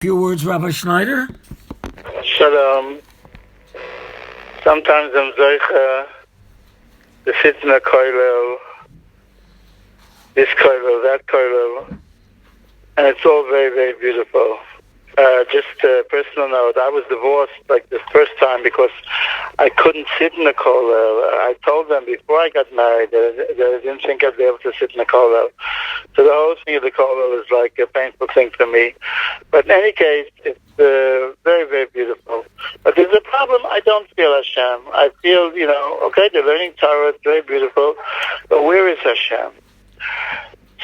Few words, Rabbi Schneider. Shalom. Sometimes I'm zeicha to sit in a koilel, this koilel, that koilel, and it's all very, very beautiful. Just a personal note, I was divorced like the first time because I couldn't sit in a kollel. I told them before I got married that I didn't think I'd be able to sit in a kollel. So the whole thing of the kollel is like a painful thing for me. But in any case, it's very, very beautiful. But there's a problem. I don't feel Hashem. I feel, okay, they're learning Torah, it's very beautiful, but where is Hashem?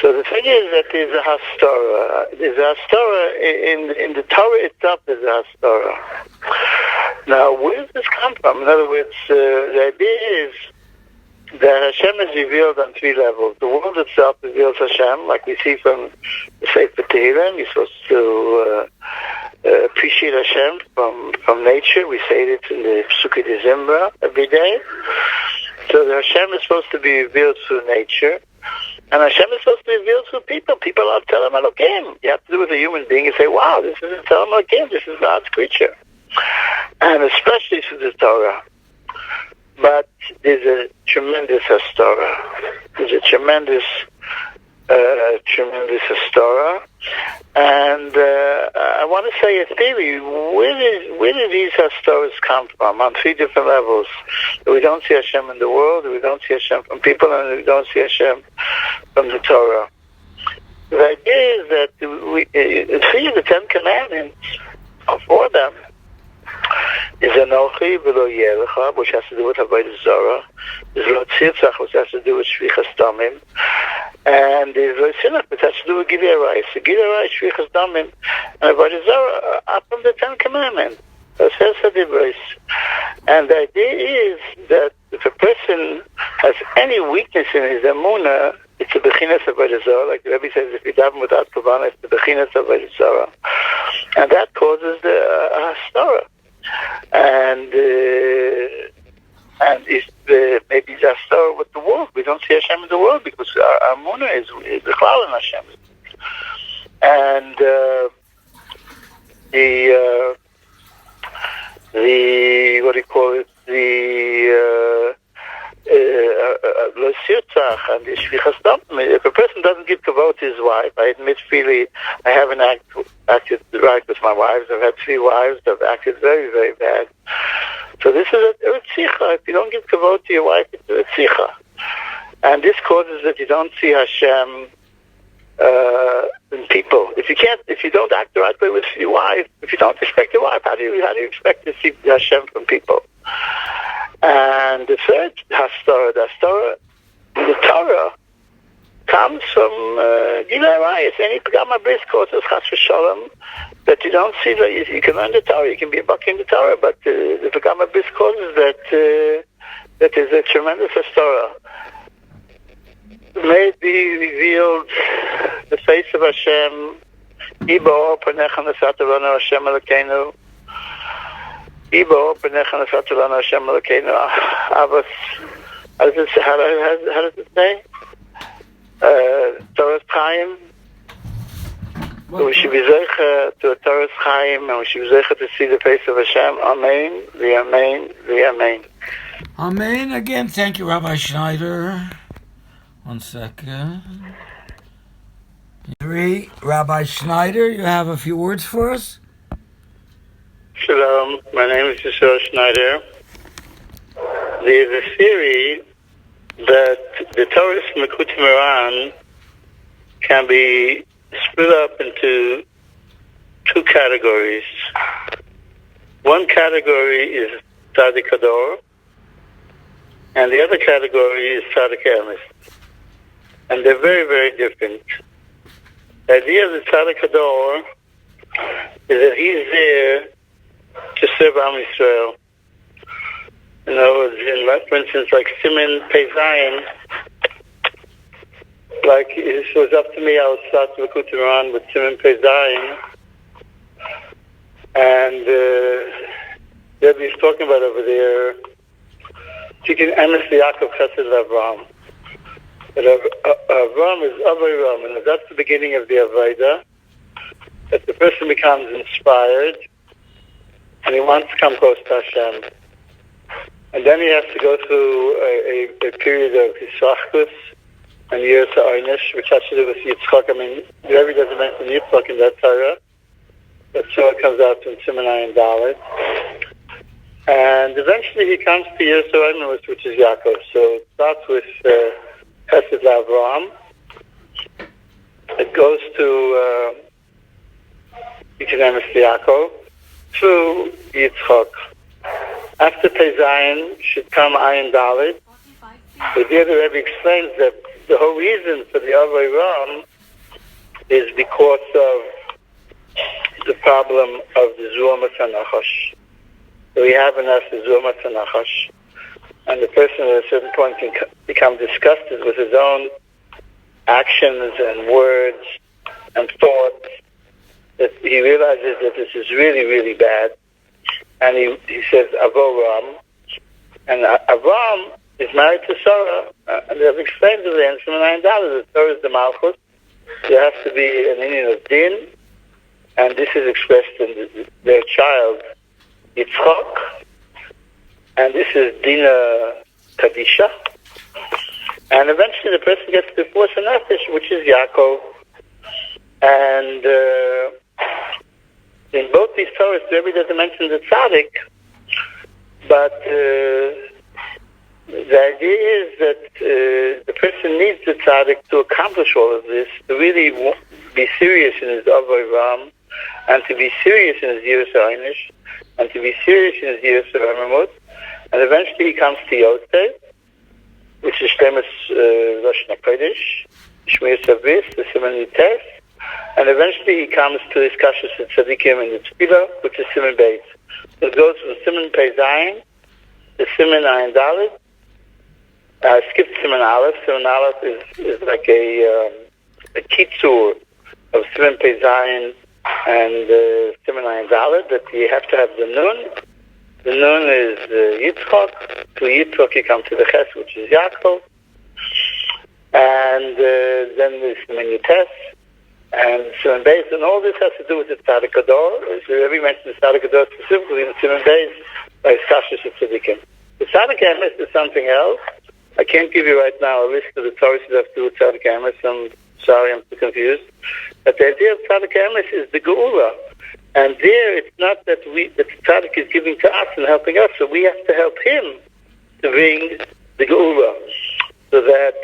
So the thing is that there's a ha-doar. There's a ha-doar in the Torah itself. There's a ha-doar. Now, where does this come from? In other words, the idea is that Hashem is revealed on three levels. The world itself reveals Hashem, like we see from the Sefer Tehillim. You're supposed to appreciate Hashem from nature. We say it in the Psuki de Zimbra every day. So the Hashem is supposed to be revealed through nature. And Hashem is supposed to be revealed through people. People are Telem Elokim. You have to do with a human being and say, wow, this is a Telem Elokim. This is God's creature. And especially through the Torah. But there's a tremendous ha-doar. There's a tremendous ha-doar. And I want to say a theory. Where do these ha-doars come from on three different levels? We don't see Hashem in the world, we don't see Hashem from people, and we don't see Hashem from the Torah. The idea is that three of the Ten Commandments, four of them, is Anochi v'lo Yelecha, which has to do with Avodah Zarah. There's Lo Tzirtzach, which has to do with Shvichas Damim. And there's Lo Sinach, which has to do with Gilui Arayos. So Gilui Arayos, Shvichas Damim, and Avodah Zarah are from the Ten Commandments. And the idea is that if a person has any weakness in his emunah, it's a bechinas Avodah Zarah. Like the Rebbe says, if you daven without kavanah, it's the bechinas Avodah Zarah. And that causes the ha-doar. And it's maybe it's ha-doar with the world. We don't see Hashem in the world because our emunah is the klal in Hashem. And the what do you call it? The Lo Sirtzach and the Shvichas Damim. If a person doesn't give kavod to his wife, I admit freely, I haven't acted right with my wives. I've had 3 wives that have acted very, very bad. So this is a ritzicha. If you don't give kavod to your wife, it's a ritzicha. And this causes that you don't see Hashem in people. If you don't act the right way with your wife, if you don't respect your wife, how do you expect to see Hashem from people? And the third ha-doar, the ha-doar in the Torah comes from Gilui Arayos. Any Pagama Bris causes chas v'sholem that you don't see that you can learn the Torah, you can be a buck in the Torah, but the Pagama Bris causes that is a tremendous ha-doar. May it be revealed the face of Hashem. Ibo panecha nesata lanu Hashem Elokeinu. Ibo panecha nesata lanu Hashem Elokeinu. Avos. How does it say? Torah's Chaim. We should be zeicha to a Torah's Chaim, and we should be zeicha to see the face of Hashem. Amen. Amen. Amen. Amen. Again, thank you, Rabbi Schneider. 1 second. Rabbi Schneider, you have a few words for us? Shalom, my name is Yisrael Schneider. There's a theory that the Torah's Mekutim Moran can be split up into 2 categories. One category is Tzaddik ha-doar, and the other category is Tzaddik Emes. And they're very, very different. The idea of the Tzaddik ha-doar is that he's there to serve Am Yisrael. In other words, for instance, like Siman Pei Zayin, like if it was up to me, I would start the Mekutim Moran with Siman Pei Zayin. And Rebbe is talking about over there, Tikkun Emes Yaakov Chesed Avraham. That Avram is Avram, and that's the beginning of the Avodah. that the person becomes inspired and he wants to come close to Hashem. And then he has to go through a period of Hisachkus and years of Einish, which has to do with Yitzchak. I mean, the Rebbe doesn't mention Yitzchak in that Torah. But so it comes out from Simonai and Dalit. And eventually he comes to years of Einish, which is Yaakov. So it starts with Chesed Avraham. It goes to Economics Yaakov through Yitzchak. After Pezayin should come Ayin Dalit. But the other Rebbe explains that the whole reason for the Avay Ram is because of the problem of the Zuamat HaNachash. So we have in us the Zuamat HaNachash. And the person at a certain point can become disgusted with his own actions and words and thoughts, that he realizes that this is really, really bad. And he says, Avoram. And Avram is married to Sarah. And they've explained to the end from $9 that Sarah is the Malchus. There has to be an Indian of Din. And this is expressed in their child, Yitzchak. And this is Dina Kadisha. And eventually the person gets to Force and Nefesh, which is Yaakov. And in both these Torahs, the Rebbe doesn't mention the tzaddik, but the idea is that the person needs the tzaddik to accomplish all of this, to really be serious in his Avay Ram, and to be serious in his Yiras HaEinish, and to be serious in his Yiras HaRememut, and eventually he comes to Yosef, which is Shlemus Rosh HaKodesh, Shmir Sabis, the Siman Yites, and eventually he comes to his Kashus at Tzadikim in the Tefillah, which is Siman Beis. So it goes from Siman Pei Zayin to Siman Ayin Dalit. I skipped Siman Aleph. Siman Aleph is like a kitzur of Siman Pei Zayin and Siman Ayin Dalit, that you have to have the Nun. The Nun is Yitzchak. To Yitzchak you come to the Ches, which is Yaakov. And then there's Siman Yites. And Siman Beis, and all this has to do with the Tzadik Hador. So Rebbe mentioned the Tzadik Hador specifically in Siman Beis by Kashus of Tzadikim. The Tzadik Emes is something else. I can't give you right now a list of the Torahs that have to do with Tzadik Emes. I'm sorry, I'm too confused. But the idea of Tzadik Emes is the Geula. And there, it's not that the Tzadik is giving to us and helping us, so we have to help him to bring the Geula. So that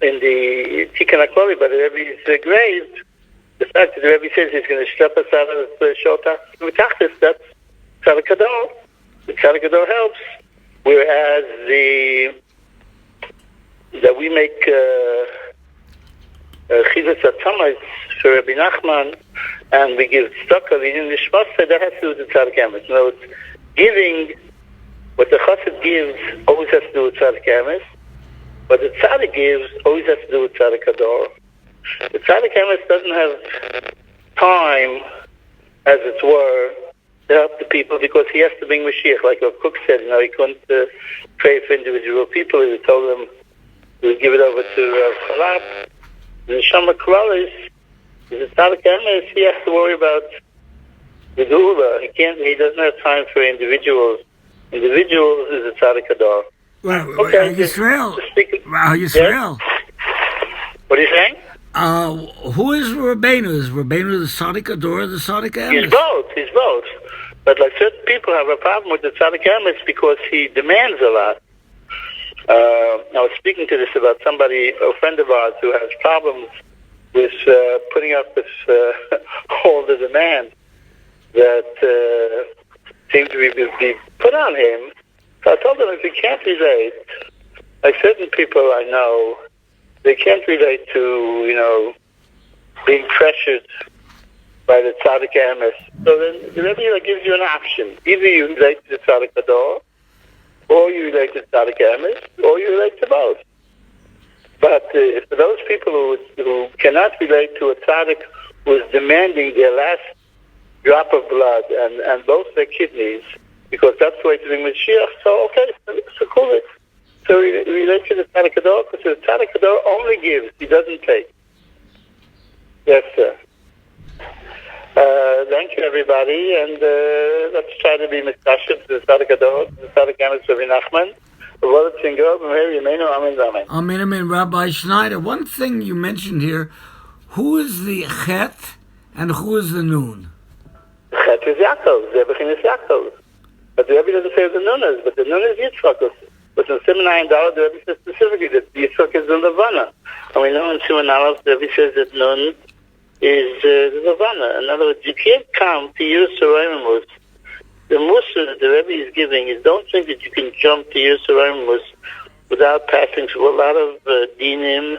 in the Tikkun HaKlali by the Rebbe's grave, the fact that the Rebbe says he's going to step us out of the Shota V'tachtis, that's Tzadik Hador. The Tzadik Hador helps. Whereas that we make Chizas Atzamais for Rabbi Nachman, and we give tzedakah in the Shmasa, that has to do with the Tzadik Emes. In other words, giving what the Chassid gives always has to do with Tzadik Emes. What the Tzadik gives always has to do with Tzadik Hador. The Tzadik Emes doesn't have time, as it were, to help the people because he has to bring Mashiach. Like Rav Kook said, he couldn't pray for individual people. He told them he would give it over to Rav Chalap. The Neshama Kolalis, the Tzadik Emes, he has to worry about the Geula. He doesn't have time for individuals. Individuals is the Tzadik Hador. Well, okay, Yisrael. Wow, Yisrael. Yes? What are you saying? Who is Rabbeinu? Is Rabbeinu the Tzaddik Hador or the Tzaddik Emes? He's both. But like certain people have a problem with the Tzaddik Emes because he demands a lot. I was speaking to this about somebody, a friend of ours, who has problems with putting up with all the demands that seem to be put on him. So I told him if he can't relate, like certain people I know, they can't relate to, being pressured by the Tzaddik Emes. So then the Rebbe gives you an option. Either you relate to the Tzaddik Hador, or you relate to the Tzaddik Emes, or you relate to both. But for those people who cannot relate to a Tzaddik who is demanding their last drop of blood and both their kidneys, because that's the way to bring Mashiach, so okay, so cool it. So we relate to the Tzaddik Hador, because the Tzaddik Hador only gives, he doesn't take. Yes, sir. Thank you, everybody, and let's try to be mitzvah to the Tzaddik ha-doar, to the Tzaddik Emes Rabbi Nachman, the Lord Tzingel, and Mary Yemenu, Amen, Amen. Amen, amen. Rabbi Schneider, one thing you mentioned here, who is the chet and who is the noon? The chet is Yaakov, the Bechin is Yaakov. But the Rebbe doesn't say the noon is, but the noon is Yitzchak. But in Siman Ayin, the Rebbe says specifically that Yitzchak is the Levana. And we know in Siman Aleph, the Rebbe says that noon is the Levana. In other words, you can't come to Yerushalayim. The Musa the Rebbe is giving is don't think that you can jump to Yerushalayim without passing through a lot of dinim,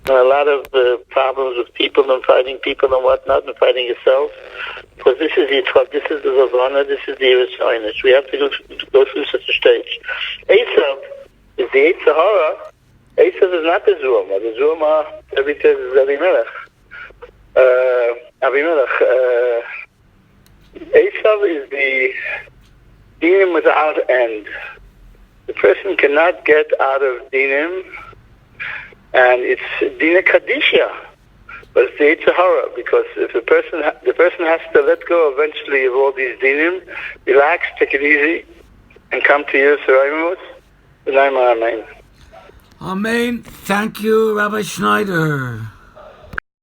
and a lot of problems with people and fighting people and whatnot and fighting yourself. Because this is Yitzchak, this is the Levana, this is the Yerushalayim. We have to go through such a stage. Esav is the Eitzahara. Esav is not the Zuma. The Zuma, Rebbe says, is Avimelech. Esav is the dinim without end. The person cannot get out of dinim, and it's dina kadisha, but it's the Yitzhahara, because if the person has to let go eventually of all these dinim, relax, take it easy, and come to Yerushalayim. Amen. Amen. Thank you, Rabbi Schneider.